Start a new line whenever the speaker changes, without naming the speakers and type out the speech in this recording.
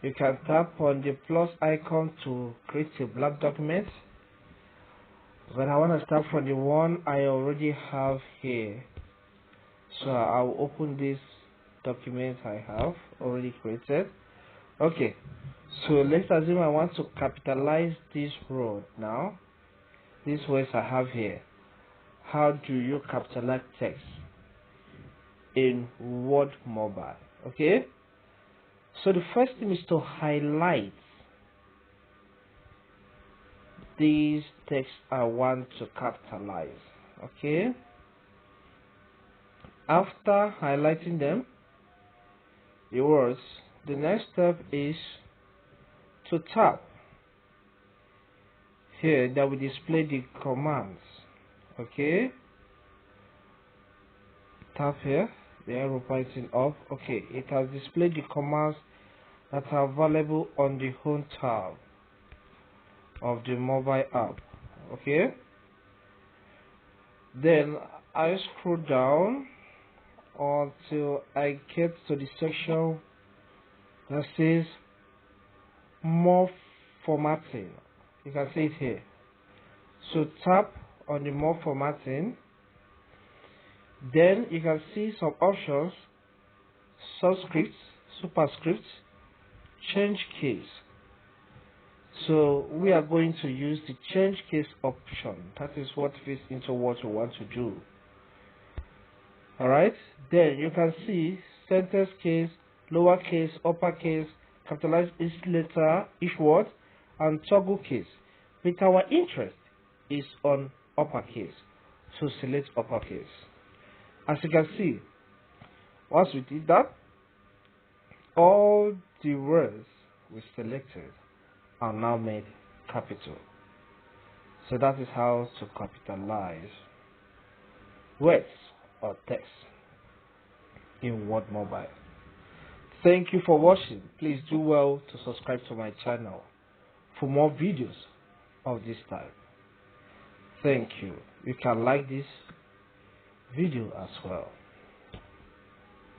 You can tap on the plus icon to create a blank document. But I want to start from the one I already have here. So I'll open this document I have already created. Okay, so let's assume I want to capitalize this word now. These words I have here. How do you capitalize text in Word Mobile? Okay, so the first thing is to highlight these text I want to capitalize. Okay, after highlighting them, the words, the next step is to tap here that will display the commands. Okay, tap here, the arrow pointing up. Okay, it has displayed the commands that are available on the home tab of the mobile app. Okay, then I scroll down until I get to the section that says more formatting. You can see it here. So tap on the more formatting. Then you can see some options: subscripts, superscripts, change case. So we are going to use the change case option. That is what fits into what we want to do. Alright, then you can see sentence case, lowercase, uppercase, capitalize each letter, each word, and toggle case. But our interest is on uppercase, so select uppercase. As you can see, once we did that, all the words we selected are now made capital. So that is how to capitalize words or text in Word Mobile. Thank you for watching. Please do well to subscribe to my channel for more videos of this type. Thank you. You can like this video as well.